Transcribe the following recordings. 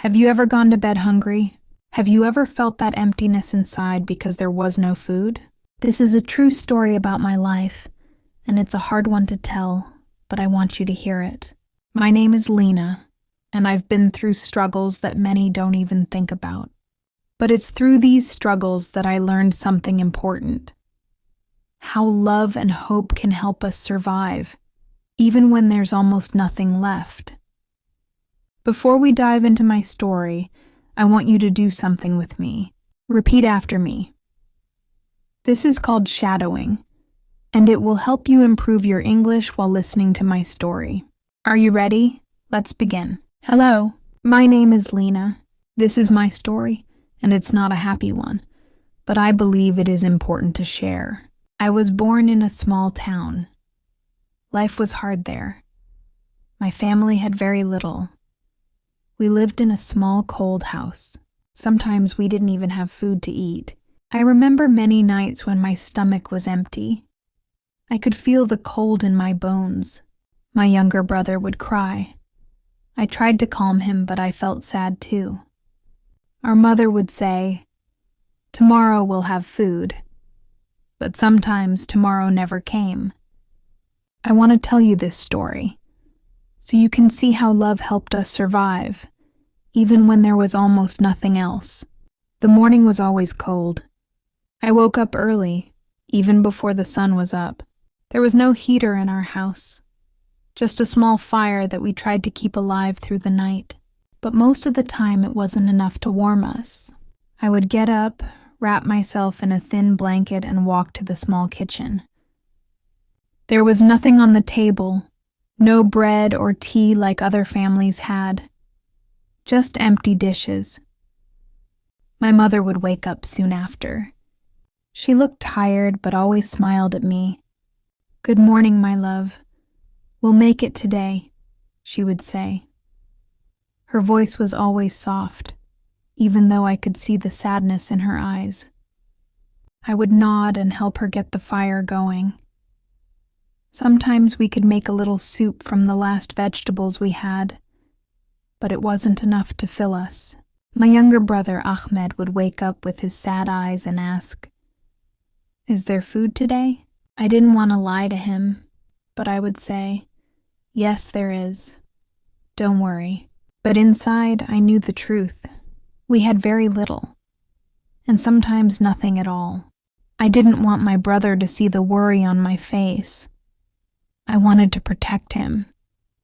Have you ever gone to bed hungry? Have you ever felt that emptiness inside because there was no food? This is a true story about my life, and it's a hard one to tell, but I want you to hear it. My name is Lena, and I've been through struggles that many don't even think about. But it's through these struggles that I learned something important. How love and hope can help us survive, even when there's almost nothing left. Before we dive into my story, I want you to do something with me. Repeat after me. This is called shadowing, and it will help you improve your English while listening to my story. Are you ready? Let's begin. Hello, my name is Lena. This is my story, and it's not a happy one, but I believe it is important to share. I was born in a small town. Life was hard there. My family had very little. We lived in a small, cold house. Sometimes we didn't even have food to eat. I remember many nights when my stomach was empty. I could feel the cold in my bones. My younger brother would cry. I tried to calm him, but I felt sad too. Our mother would say, "Tomorrow we'll have food." But sometimes tomorrow never came. I want to tell you this story, so you can see how love helped us survive, even when there was almost nothing else. The morning was always cold. I woke up early, even before the sun was up. There was no heater in our house, just a small fire that we tried to keep alive through the night. But most of the time it wasn't enough to warm us. I would get up, wrap myself in a thin blanket, and walk to the small kitchen. There was nothing on the table, no bread or tea like other families had, just empty dishes. My mother would wake up soon after. She looked tired but always smiled at me. "Good morning, my love. We'll make it today," she would say. Her voice was always soft, even though I could see the sadness in her eyes. I would nod and help her get the fire going. Sometimes we could make a little soup from the last vegetables we had, but it wasn't enough to fill us. My younger brother Ahmed would wake up with his sad eyes and ask, "Is there food today?" I didn't want to lie to him, but I would say, "Yes, there is. Don't worry." But inside, I knew the truth. We had very little, and sometimes nothing at all. I didn't want my brother to see the worry on my face. I wanted to protect him,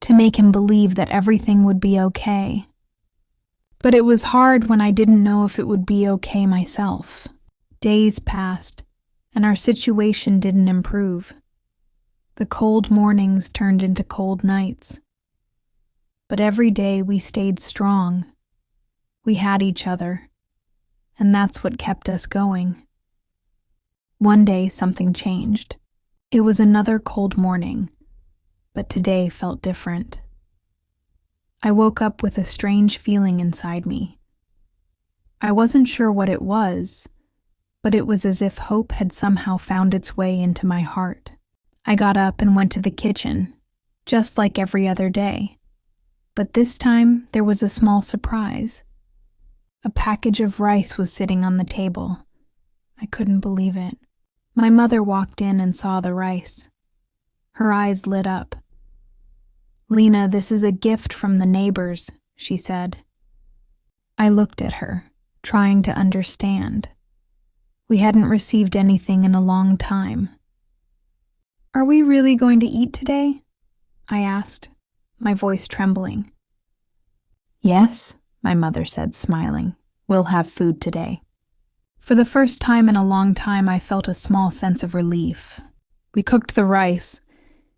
to make him believe that everything would be okay. But it was hard when I didn't know if it would be okay myself. Days passed, and our situation didn't improve. The cold mornings turned into cold nights. But every day we stayed strong. We had each other, and that's what kept us going. One day something changed. It was another cold morning, but today felt different. I woke up with a strange feeling inside me. I wasn't sure what it was, but it was as if hope had somehow found its way into my heart. I got up and went to the kitchen, just like every other day. But this time, there was a small surprise. A package of rice was sitting on the table. I couldn't believe it. My mother walked in and saw the rice. Her eyes lit up. "Lena, this is a gift from the neighbors," she said. I looked at her, trying to understand. We hadn't received anything in a long time. "Are we really going to eat today?" I asked, my voice trembling. "Yes," my mother said, smiling. "We'll have food today." For the first time in a long time, I felt a small sense of relief. We cooked the rice,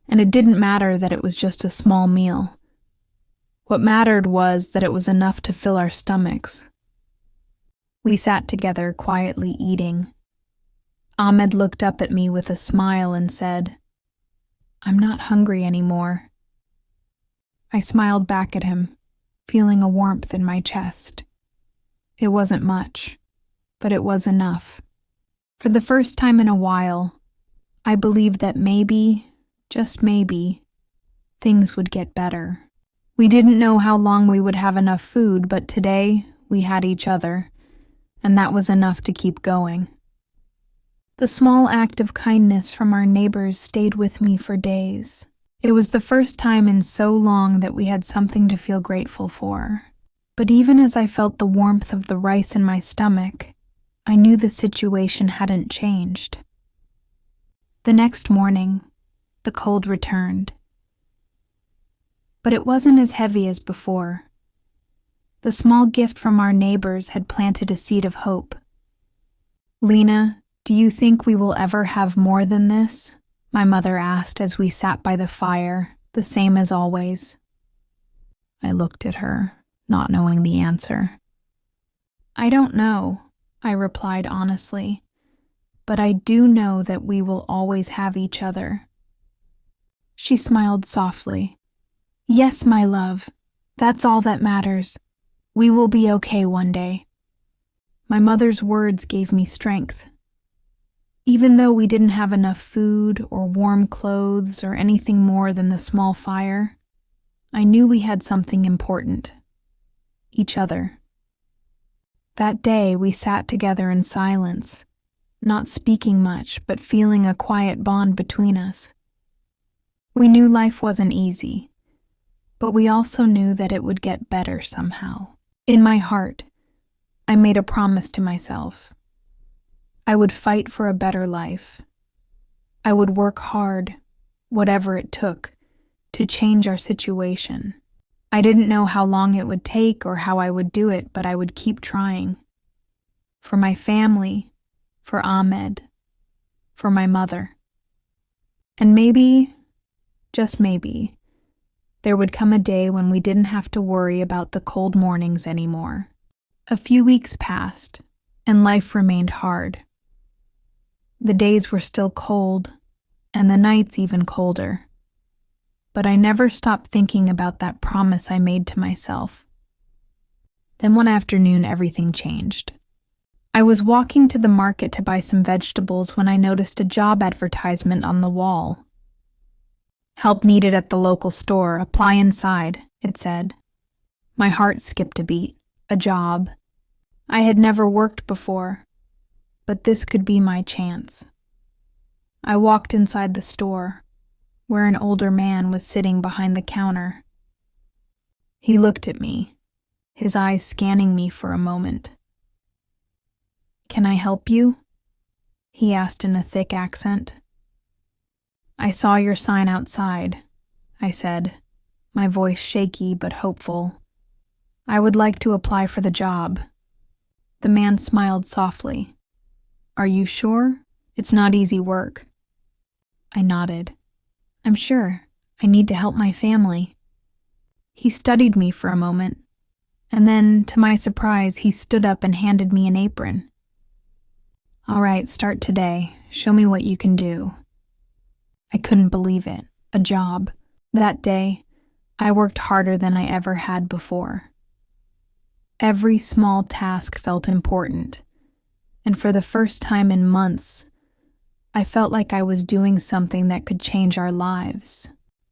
and it didn't matter that it was just a small meal. What mattered was that it was enough to fill our stomachs. We sat together, quietly eating. Ahmed looked up at me with a smile and said, "I'm not hungry anymore." I smiled back at him, feeling a warmth in my chest. It wasn't much, but it was enough. For the first time in a while, I believed that maybe, just maybe, things would get better. We didn't know how long we would have enough food, but today we had each other, and that was enough to keep going. The small act of kindness from our neighbors stayed with me for days. It was the first time in so long that we had something to feel grateful for. But even as I felt the warmth of the rice in my stomach, I knew the situation hadn't changed. The next morning, the cold returned. But it wasn't as heavy as before. The small gift from our neighbors had planted a seed of hope. "Lena, do you think we will ever have more than this?" my mother asked as we sat by the fire, the same as always. I looked at her, not knowing the answer. "I don't know," I replied honestly, "but I do know that we will always have each other." She smiled softly. "Yes, my love, that's all that matters. We will be okay one day." My mother's words gave me strength. Even though we didn't have enough food or warm clothes or anything more than the small fire, I knew we had something important. Each other. That day we sat together in silence, not speaking much, but feeling a quiet bond between us. We knew life wasn't easy, but we also knew that it would get better somehow. In my heart, I made a promise to myself. I would fight for a better life. I would work hard, whatever it took, to change our situation. I didn't know how long it would take or how I would do it, but I would keep trying. For my family, for Ahmed, for my mother. And maybe, just maybe, there would come a day when we didn't have to worry about the cold mornings anymore. A few weeks passed, and life remained hard. The days were still cold, and the nights even colder. But I never stopped thinking about that promise I made to myself. Then one afternoon, everything changed. I was walking to the market to buy some vegetables when I noticed a job advertisement on the wall. "Help needed at the local store. Apply inside," it said. My heart skipped a beat. A job. I had never worked before, but this could be my chance. I walked inside the store, where an older man was sitting behind the counter. He looked at me, his eyes scanning me for a moment. "Can I help you?" he asked in a thick accent. "I saw your sign outside," I said, my voice shaky but hopeful. "I would like to apply for the job." The man smiled softly. "Are you sure? It's not easy work." I nodded. "I'm sure. I need to help my family." He studied me for a moment, and then, to my surprise, he stood up and handed me an apron. "All right, start today. Show me what you can do." I couldn't believe it. A job. That day, I worked harder than I ever had before. Every small task felt important, and for the first time in months, I felt like I was doing something that could change our lives.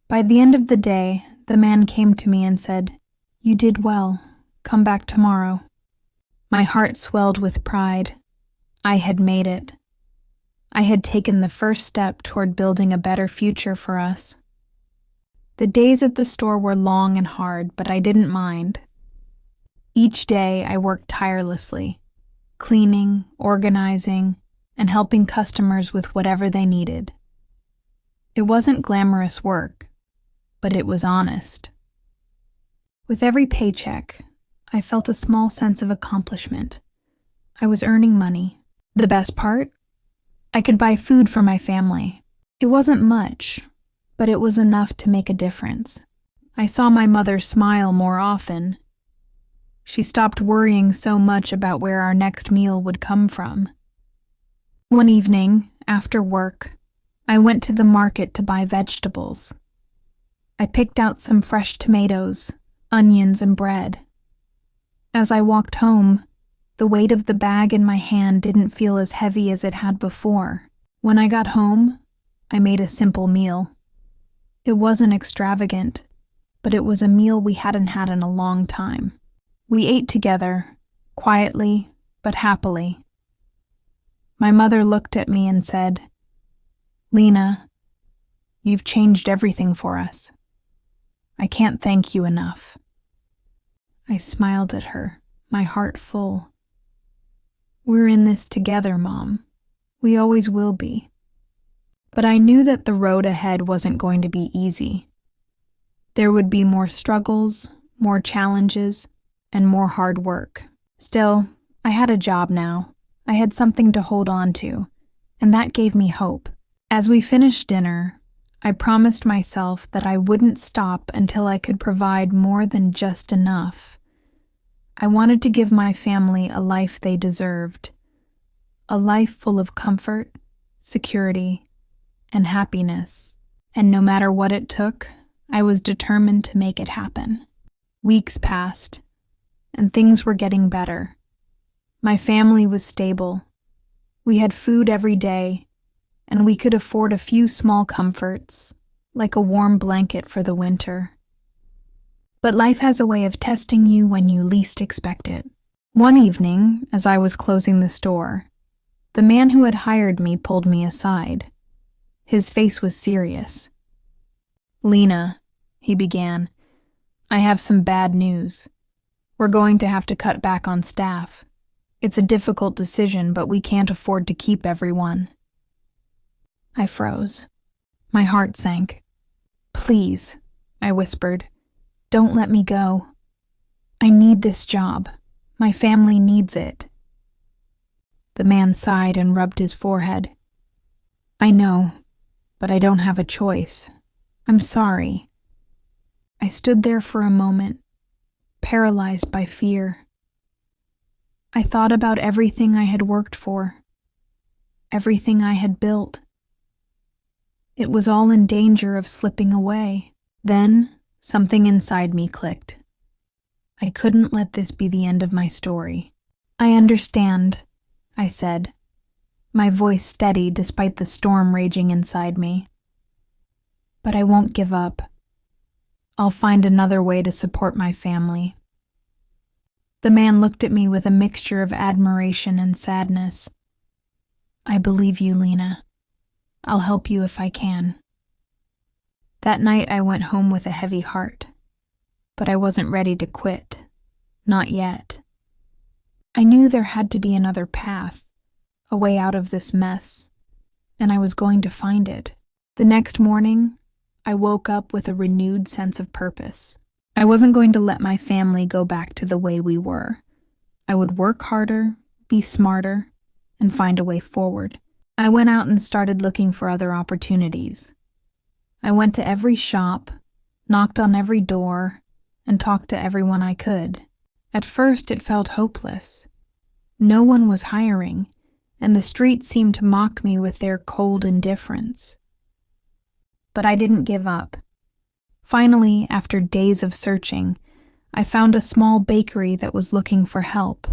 By the end of the day, the man came to me and said, "You did well. Come back tomorrow." My heart swelled with pride. I had made it. I had taken the first step toward building a better future for us. The days at the store were long and hard, but I didn't mind. Each day I worked tirelessly, cleaning, organizing, and helping customers with whatever they needed. It wasn't glamorous work, but it was honest. With every paycheck, I felt a small sense of accomplishment. I was earning money. The best part? I could buy food for my family. It wasn't much, but it was enough to make a difference. I saw my mother smile more often. She stopped worrying so much about where our next meal would come from. One evening, after work, I went to the market to buy vegetables. I picked out some fresh tomatoes, onions, and bread. As I walked home, the weight of the bag in my hand didn't feel as heavy as it had before. When I got home, I made a simple meal. It wasn't extravagant, but it was a meal we hadn't had in a long time. We ate together, quietly but happily. My mother looked at me and said, "Lena, you've changed everything for us. I can't thank you enough." I smiled at her, my heart full. "We're in this together, Mom. We always will be." But I knew that the road ahead wasn't going to be easy. There would be more struggles, more challenges, and more hard work. Still, I had a job now. I had something to hold on to, and that gave me hope. As we finished dinner, I promised myself that I wouldn't stop until I could provide more than just enough. I wanted to give my family a life they deserved, a life full of comfort, security, and happiness. And no matter what it took, I was determined to make it happen. Weeks passed, and things were getting better. My family was stable. We had food every day, and we could afford a few small comforts, like a warm blanket for the winter. But life has a way of testing you when you least expect it. One evening, as I was closing the store, the man who had hired me pulled me aside. His face was serious. "Lena," he began, "I have some bad news. We're going to have to cut back on staff. It's a difficult decision, but we can't afford to keep everyone." I froze. My heart sank. "Please," I whispered, "don't let me go. I need this job. My family needs it." The man sighed and rubbed his forehead. "I know, but I don't have a choice. I'm sorry." I stood there for a moment, paralyzed by fear. I thought about everything I had worked for, everything I had built. It was all in danger of slipping away. Then, something inside me clicked. I couldn't let this be the end of my story. "I understand," I said, my voice steady despite the storm raging inside me. "But I won't give up. I'll find another way to support my family." The man looked at me with a mixture of admiration and sadness. "I believe you, Lena. I'll help you if I can." That night I went home with a heavy heart, but I wasn't ready to quit. Not yet. I knew there had to be another path, a way out of this mess, and I was going to find it. The next morning, I woke up with a renewed sense of purpose. I wasn't going to let my family go back to the way we were. I would work harder, be smarter, and find a way forward. I went out and started looking for other opportunities. I went to every shop, knocked on every door, and talked to everyone I could. At first, it felt hopeless. No one was hiring, and the streets seemed to mock me with their cold indifference. But I didn't give up. Finally, after days of searching, I found a small bakery that was looking for help.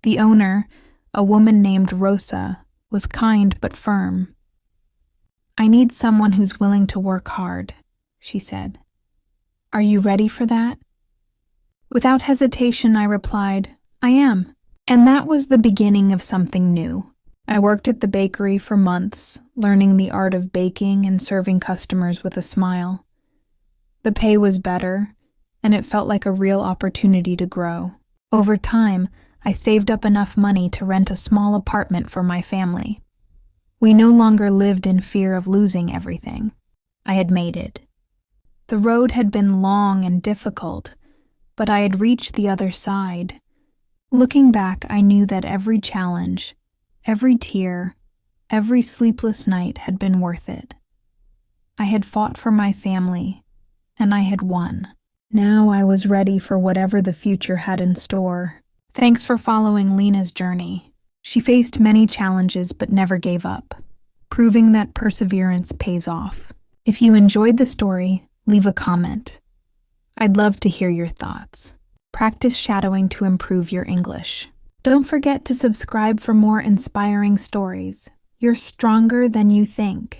The owner, a woman named Rosa, was kind but firm. "I need someone who's willing to work hard," she said. "Are you ready for that?" Without hesitation, I replied, "I am." And that was the beginning of something new. I worked at the bakery for months, learning the art of baking and serving customers with a smile. The pay was better, and it felt like a real opportunity to grow. Over time, I saved up enough money to rent a small apartment for my family. We no longer lived in fear of losing everything. I had made it. The road had been long and difficult, but I had reached the other side. Looking back, I knew that every challenge, every tear, every sleepless night had been worth it. I had fought for my family, and I had won. Now I was ready for whatever the future had in store. Thanks for following Lena's journey. She faced many challenges but never gave up, proving that perseverance pays off. If you enjoyed the story, leave a comment. I'd love to hear your thoughts. Practice shadowing to improve your English. Don't forget to subscribe for more inspiring stories. You're stronger than you think.